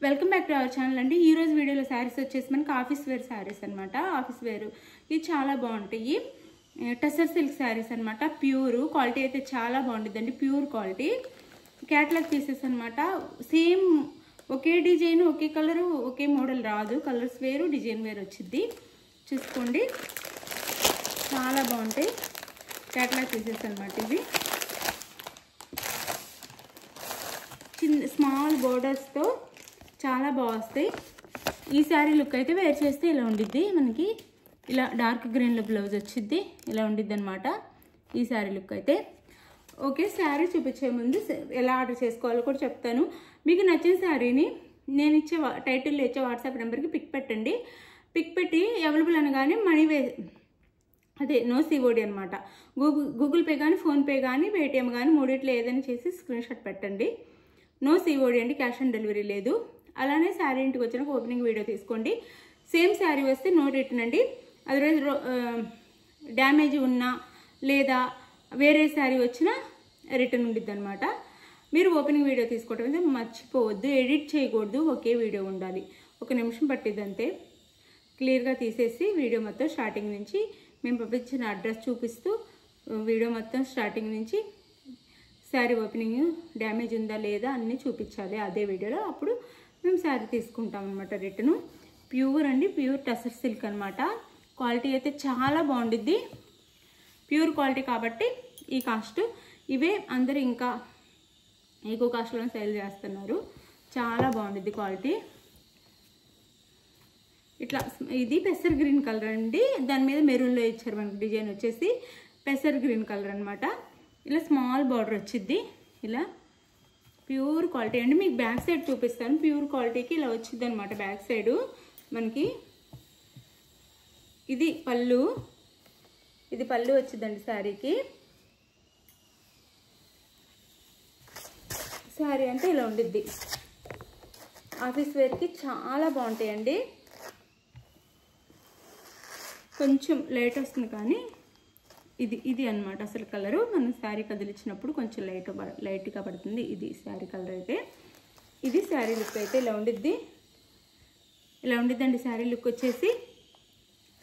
Welcome back to our channel అండి. ఈ రోజు వీడియోలో శారీస్ వచ్చేసి మనకి ఆఫీస్ వేర్ శారీస్ అనమాట. ఆఫీస్ వేర్ ఇవి చాలా బాగుంటాయి. టసర్ సిల్క్ శారీస్ అనమాట. ప్యూర్ క్వాలిటీ అయితే చాలా బాగుంటుందండి. ప్యూర్ క్వాలిటీ క్యాటలాగ్ పీసెస్ అనమాట. సేమ్ ఒకే డిజైన్ ఒకే కలరు ఒకే మోడల్ రాదు. కలర్స్ వేరు డిజైన్ వేరు వచ్చింది. చూసుకోండి, చాలా బాగుంటాయి. క్యాటలాగ్ పీసెస్ అనమాట. ఇవి చిన్న స్మాల్ బోర్డర్స్తో చాలా బాగుస్తాయి. ఈ శారీ లుక్ అయితే వేర్ చేస్తే ఇలా ఉండిద్ది. మనకి ఇలా డార్క్ గ్రీన్లో బ్లౌజ్ వచ్చిద్ది. ఇలా ఉండిద్ది అనమాట ఈ శారీ లుక్ అయితే. ఓకే, శారీ చూపించే ముందు ఎలా ఆర్డర్ చేసుకోవాలో కూడా చెప్తాను. మీకు నచ్చిన శారీని నేను ఇచ్చే టైటిల్లో ఇచ్చే వాట్సాప్ నెంబర్కి పిక్ పెట్టండి. పిక్ పెట్టి అవైలబుల్ అనగానే మనీ నో సిఓడి అనమాట. గూగుల్ పే కానీ ఫోన్పే కానీ పేటిఎం కానీ మూడిట్లో ఏదైనా చేసి స్క్రీన్ షాట్ పెట్టండి. నో సిఓడి అండి, క్యాష్ ఆన్ డెలివరీ లేదు. అలానే శారీ ఇంటికి వచ్చినాక ఓపెనింగ్ వీడియో తీసుకోండి. సేమ్ శారీ వస్తే నో రిటర్న్ అండి. అదర్వైజ్ డ్యామేజ్ ఉన్నా లేదా వేరే శారీ వచ్చినా రిటర్న్ ఉండిద్ది అనమాట. మీరు ఓపెనింగ్ వీడియో తీసుకోవటం అయితే మర్చిపోవద్దు. ఎడిట్ చేయకూడదు, ఒకే వీడియో ఉండాలి. 1 నిమిషం పట్టిద్ది అంతే. క్లియర్గా తీసేసి వీడియో మొత్తం స్టార్టింగ్ నుంచి మేము పంపించిన అడ్రస్ చూపిస్తూ వీడియో మొత్తం స్టార్టింగ్ నుంచి శారీ ఓపెనింగ్ డ్యామేజ్ ఉందా లేదా అన్నీ చూపించాలి అదే వీడియోలో. అప్పుడు మేము శారీ తీసుకుంటాం అనమాట రిటర్ను. ప్యూర్ అండి, ప్యూర్ టసర్ సిల్క్ అనమాట. క్వాలిటీ అయితే చాలా బాగుండిద్ది. ప్యూర్ క్వాలిటీ కాబట్టి ఈ కాస్ట్. ఇవే అందరూ ఇంకా ఎక్కువ కాస్ట్లో సేల్ చేస్తున్నారు. చాలా బాగుండిద్ది క్వాలిటీ. ఇట్లా ఇది పెసర్ గ్రీన్ కలర్ అండి. దాని మీద మెరూన్లో ఇచ్చారు మనకి. డిజైన్ వచ్చేసి పెసర్ గ్రీన్ కలర్ అనమాట. ఇలా స్మాల్ బార్డర్ వచ్చింది. ఇలా ప్యూర్ క్వాలిటీ అండి. మీకు బ్యాక్ సైడ్ చూపిస్తాను. ప్యూర్ క్వాలిటీకి ఇలా వచ్చింది అనమాట. బ్యాక్ సైడు మనకి ఇది పళ్ళు వచ్చిందండి శారీకి. శారీ అంటే ఇలా ఉండిద్ది. ఆఫీస్ వేర్కి చాలా బాగుంటాయండి. కొంచెం లేట్ వస్తుంది కానీ ఇది అనమాట అసలు కలరు. మనం శారీ కదిలించినప్పుడు కొంచెం లైట్గా పడుతుంది. ఇది శారీ కలర్ అయితే. ఇది శారీ లుక్ అయితే ఇలా ఉండిద్ది. ఇలా ఉండిద్దండి శారీ లుక్ వచ్చేసి.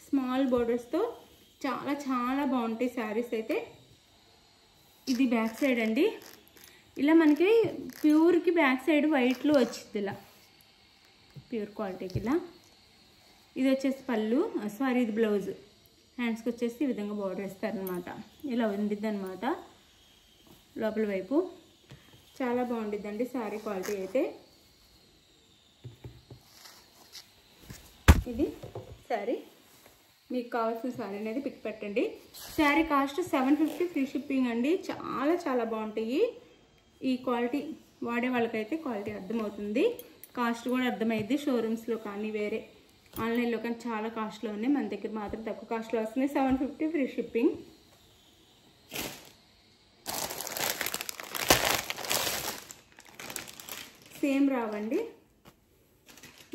స్మాల్ బోర్డర్స్తో చాలా చాలా బాగుంటాయి శారీస్ అయితే. ఇది బ్యాక్ సైడ్ అండి. ఇలా మనకి ప్యూర్కి బ్యాక్ సైడ్ వైట్లో వచ్చింది. ఇలా ప్యూర్ క్వాలిటీకి ఇలా. ఇది వచ్చేసి పళ్ళు, ఇది బ్లౌజ్. హ్యాండ్స్కి వచ్చేసి ఈ విధంగా బార్డర్ వేస్తారనమాట. ఇలా ఉండిద్ది అనమాట లోపల వైపు. చాలా బాగుండిద్దండి శారీ క్వాలిటీ అయితే. ఇది శారీ. మీకు కావాల్సిన శారీ అనేది పిక్ పెట్టండి. శారీ కాస్ట్ 750 ఫ్రీ షిప్పింగ్ అండి. చాలా చాలా బాగుంటాయి. ఈ క్వాలిటీ వాడే వాళ్ళకైతే క్వాలిటీ అర్థమవుతుంది. కాస్ట్ కూడా అర్థమైద్ది. షోరూమ్స్లో కానీ వేరే ఆన్లైన్లో కానీ చాలా కాస్ట్లో ఉన్నాయి. మన దగ్గర మాత్రం తక్కువ కాస్ట్లో వస్తున్నాయి. 750 ఫ్రీ షిప్పింగ్. సేమ్ రావండి.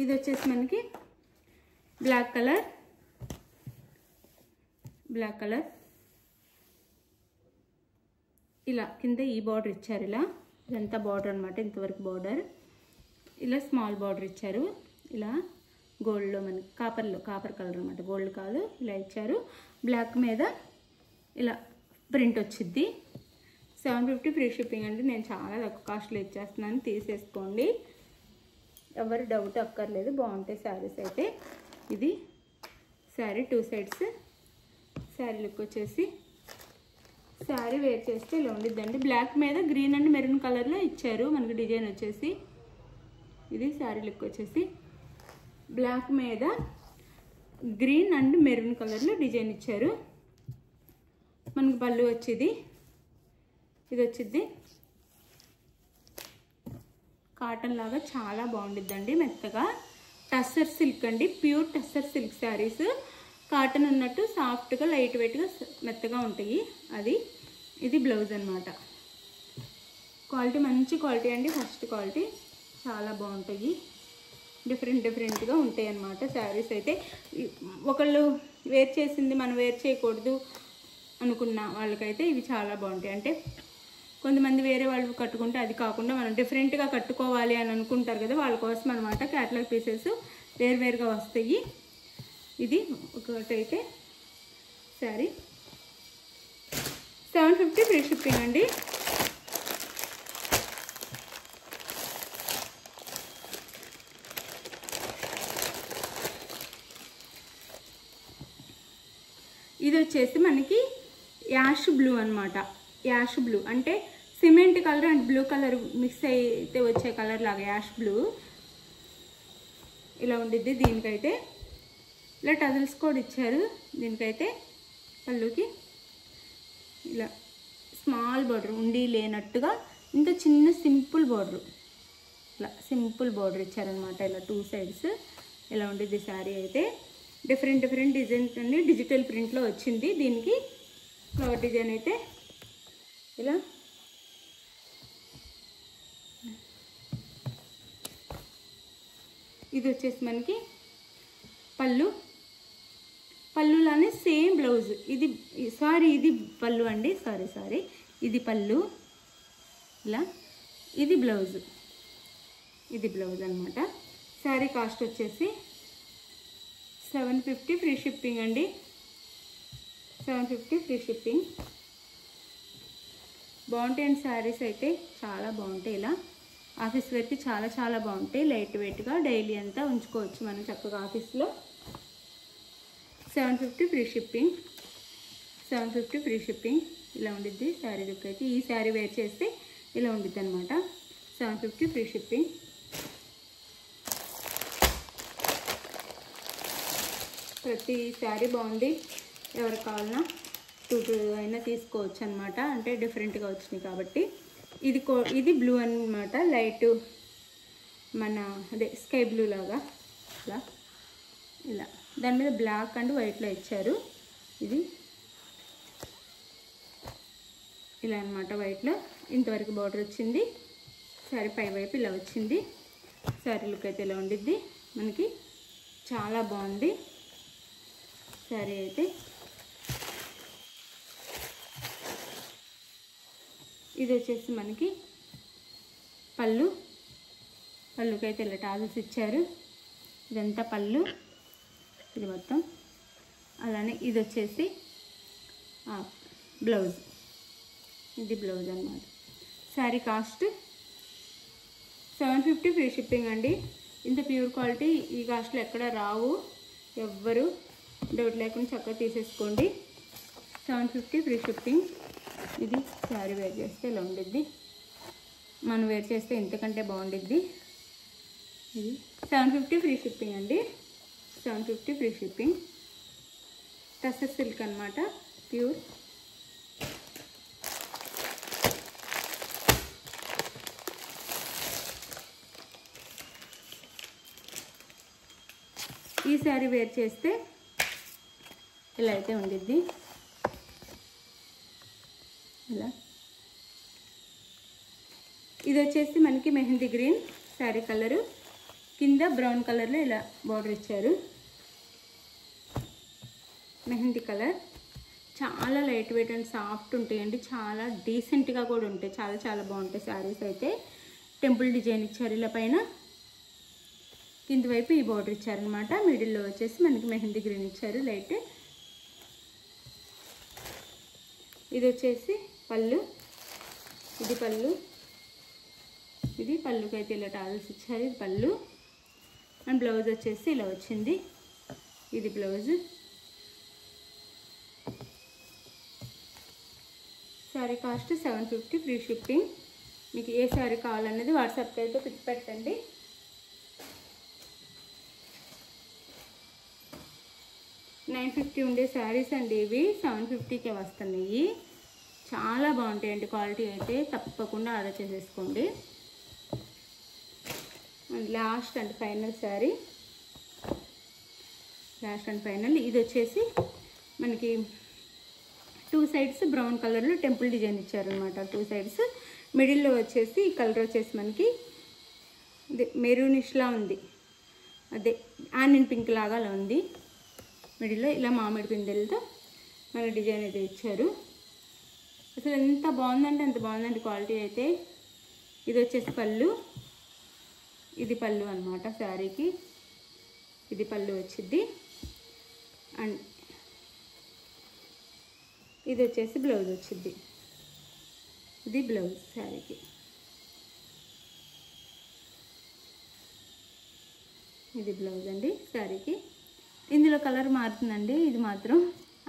ఇది వచ్చేసి మనకి బ్లాక్ కలర్ ఇలా కింద ఈ బార్డర్ ఇచ్చారు. ఇలా ఇదంతా బార్డర్ అనమాట. ఇంతవరకు బార్డర్. ఇలా స్మాల్ బార్డర్ ఇచ్చారు. ఇలా గోల్డ్లో మనకి కాపర్ కలర్ అనమాట. గోల్డ్ కాదు, ఇలా ఇచ్చారు. బ్లాక్ మీద ఇలా ప్రింట్ వచ్చిద్ది. 750 ఫ్రీ షిప్పింగ్ అండి. నేను చాలా తక్కువ కాస్ట్లో ఇచ్చేస్తున్నాను. తీసేసుకోండి, ఎవరు డౌట్ అక్కర్లేదు. బాగుంటాయి శారీస్ అయితే. ఇది శారీ 2 సైడ్స్. శారీ లుక్ వచ్చేసి శారీ వేర్ చేస్తే ఇలా ఉండిద్దండి. బ్లాక్ మీద గ్రీన్ అండ్ మెరూన్ కలర్లో ఇచ్చారు మనకి డిజైన్ వచ్చేసి. ఇది శారీ లుక్ వచ్చేసి బ్లాక్ మీద గ్రీన్ అండ్ మెరూన్ కలర్లో డిజైన్ ఇచ్చారు. మనకి పళ్ళు వచ్చేది ఇది వచ్చింది. కాటన్ లాగా చాలా బాగుండిద్దండి. మెత్తగా టస్సర్ సిల్క్ అండి. Pure tussar silk saris. Cotton ఉన్నట్టు సాఫ్ట్గా లైట్ వెయిట్గా మెత్తగా ఉంటాయి. ఇది బ్లౌజ్ అనమాట. క్వాలిటీ మంచి క్వాలిటీ అండి. ఫస్ట్ క్వాలిటీ చాలా బాగుంటాయి. డిఫరెంట్గా ఉంటాయి అన్నమాట శారీస్ అయితే. ఒకళ్ళు వేర్ చేసింది మనం వేర్ చేయకూడదు అనుకున్న వాళ్ళకైతే ఇవి చాలా బాగుంటాయి. అంటే కొంతమంది వేరే వాళ్ళు కట్టుకుంటే అది కాకుండా మనం డిఫరెంట్గా కట్టుకోవాలి అని అనుకుంటారు కదా, వాళ్ళ కోసం అనమాట క్యాటలాగ్ పీసెస్ వేరువేరుగా వస్తాయి. ఇది ఒకటైతే శారీ 750 ఫ్రీ షిప్పింగ్ అండి. ఇది వచ్చేసి మనకి యాష్ బ్లూ అనమాట. యాష్ బ్లూ అంటే cement colour and blue colour mix అయితే వచ్చే కలర్ లాగా యాష్ బ్లూ ఇలా ఉండిద్ది. దీనికైతే ఇలా టజల్స్ కూడా ఇచ్చారు. దీనికైతే పళ్ళుకి ఇలా స్మాల్ బార్డర్ ఉండి లేనట్టుగా ఇంత చిన్న సింపుల్ బార్డర్, ఇలా సింపుల్ బార్డర్ ఇచ్చారనమాట. ఇలా 2 సైడ్స్ ఇలా ఉండిద్ది. శారీ అయితే డిఫరెంట్ డిజైన్స్ అండి, డిజిటల్ ప్రింట్లో వచ్చింది. దీనికి ఫ్లవర్ డిజైన్ అయితే ఇలా ఇది వచ్చేసి మనకి పళ్ళులానే సేమ్ బ్లౌజ్. ఇది పళ్ళు అండి, సారీ ఇది పళ్ళు. ఇలా ఇది బ్లౌజ్ అనమాట. శారీ కాస్ట్ వచ్చేసి 750 ఫ్రీ షిప్పింగ్ అండి. 750 ఫ్రీ షిప్పింగ్. బాగుంటాయండి శారీస్ అయితే, చాలా బాగుంటాయి. ఇలా ఆఫీస్ వేర్కి చాలా బాగుంటాయి. లైట్ వెయిట్గా డైలీ అంతా ఉంచుకోవచ్చు మనం చక్కగా ఆఫీస్లో. 750 ఫ్రీ షిప్పింగ్. 750 free shipping. ఇలా ఉండిద్ది శారీ లుక్ అయితే. ఈ శారీ వేర్ చేస్తే ఇలా ఉండిద్ది అనమాట. 750 ఫ్రీ షిప్పింగ్. ప్రతి శారీ బాగుంది. ఎవరికి కావాలన్నా 2 అయినా తీసుకోవచ్చు అనమాట. అంటే డిఫరెంట్గా వచ్చినాయి కాబట్టి. ఇది బ్లూ అనమాట. లైట్ మన అదే స్కై బ్లూ లాగా ఇలా దాని మీద బ్లాక్ అండ్ వైట్లో ఇచ్చారు. ఇది ఇలా అనమాట. వైట్లో ఇంతవరకు బార్డర్ వచ్చింది. శారీ పై వైపు ఇలా వచ్చింది. శారీ లుక్ అయితే ఇలా ఉండిద్ది మనకి. చాలా బాగుంది శారీ అయితే. ఇది వచ్చేసి మనకి పళ్ళుకి అయితే ఇలా టాజల్స్ ఇచ్చారు. ఇదంతా పళ్ళు, ఇది మొత్తం. అలానే ఇది వచ్చేసి బ్లౌజ్. ఇది బ్లౌజ్ అన్నమాట. శారీ కాస్ట్ 750 ఫ్రీ షిప్పింగ్ అండి. ఇంత ప్యూర్ క్వాలిటీ ఈ కాస్ట్లో ఎక్కడ రావు. ఎవ్వరు డౌట్ లేకుండా చక్కగా తీసేసుకోండి. 750 ఫ్రీ షిప్పింగ్. ఇది శారీ వేర్ చేస్తే ఇలా ఉండిద్ది. మనం వేర్ చేస్తే ఇంతకంటే బాగుండిద్ది. ఇది 750 ఫ్రీ షిప్పింగ్ అండి. 750 ఫ్రీ షిప్పింగ్. టసర్ సిల్క్ అనమాట, ప్యూర్. ఈ శారీ వేర్ చేస్తే ఇలా అయితే ఉండిద్ది. ఇలా ఇది వచ్చేసి మనకి మెహందీ గ్రీన్ శారీ కలరు. కింద బ్రౌన్ కలర్లో ఇలా బార్డర్ ఇచ్చారు. మెహందీ కలర్. చాలా లైట్ వెయిట్ అండ్ సాఫ్ట్ ఉంటాయండి. చాలా డీసెంట్గా కూడా ఉంటాయి. చాలా బాగుంటాయి శారీస్ అయితే. టెంపుల్ డిజైన్ ఇచ్చారు ఇలా పైన. కింద వైపు ఈ బార్డర్ ఇచ్చారనమాట. మిడిల్లో వచ్చేసి మనకి మెహందీ గ్రీన్ ఇచ్చారు లైట్. ఇది వచ్చేసి పళ్ళు. ఇది పళ్ళు. ఇది పళ్ళుకి అయితే ఇలా టాజల్స్ ఇచ్చారు. ఇది పళ్ళు. అండ్ బ్లౌజ్ వచ్చేసి ఇలా వచ్చింది. ఇది blouse. Sari cost 750 free shipping. మీకు ఏ శారీ కావాలనేది వాట్సాప్కి అయితే పిక్ పెట్టండి. $950 ఉండే శారీస్ అండి ఇవి 750కే వస్తున్నాయి. చాలా బాగుంటాయండి. క్వాలిటీ అయితే తప్పకుండా ఆర్డర్ చేసేసుకోండి. And last and final sari. Last and final. ఇది వచ్చేసి మనకి 2 సైడ్స్ బ్రౌన్ కలర్లో టెంపుల్ డిజైన్ ఇచ్చారనమాట. 2 సైడ్స్. మిడిల్లో వచ్చేసి ఈ కలర్ వచ్చేసి మనకి మెరూనిష్లా ఉంది. అదే ఆనియన్ పింక్ లాగా అలా ఉంది. మిడిల్లో ఇలా మామిడి పిందెలతో మన డిజైన్ అయితే ఇచ్చారు. అసలు ఎంత బాగుందంటే అంత బాగుందండి క్వాలిటీ అయితే. ఇది వచ్చేసి పళ్ళు, ఇది పళ్ళు అనమాట శారీకి. ఇది పళ్ళు వచ్చింది. అండ్ ఇది వచ్చేసి బ్లౌజ్ వచ్చింది. ఇది బ్లౌజ్ శారీకి. ఇది బ్లౌజ్ అండి శారీకి. ఇందులో కలర్ మారుతుందండి. ఇది మాత్రం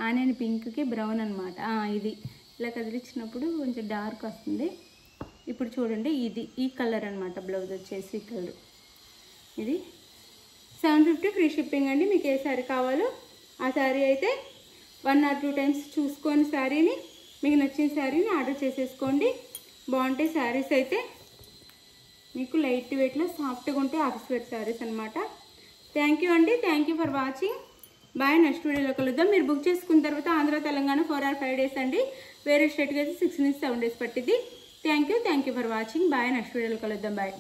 ఆనియన్ పింక్కి బ్రౌన్ అనమాట. ఇది ఇలా కదిలించినప్పుడు కొంచెం డార్క్ వస్తుంది. ఇప్పుడు చూడండి, ఇది ఈ కలర్ అనమాట. బ్లౌజ్ వచ్చేసి ఈ కలర్. ఇది 750 ఫ్రీ షిప్పింగ్ అండి. మీకు ఏ శారీ కావాలో ఆ శారీ అయితే 1 or 2 times చూసుకొని శారీని మీకు నచ్చిన శారీని ఆర్డర్ చేసేసుకోండి. బాగుంటాయి శారీస్ అయితే. మీకు లైట్ వెయిట్లో సాఫ్ట్గా ఉంటాయి ఆఫీస్ వేర్ శారీస్ అనమాట. థ్యాంక్ యూ అండి. Thank you for watching. Bye. Next వీడియోలో కలుద్దాం. మీరు బుక్ చేసుకున్న తర్వాత ఆంధ్ర తెలంగాణ 4 or 5 days అండి. వేరే స్టేట్కి అయితే 6 నుంచి 7 days పట్టింది. Thank you for watching. Bye. Next వీడియోలో కలుద్దాం. బాయ్.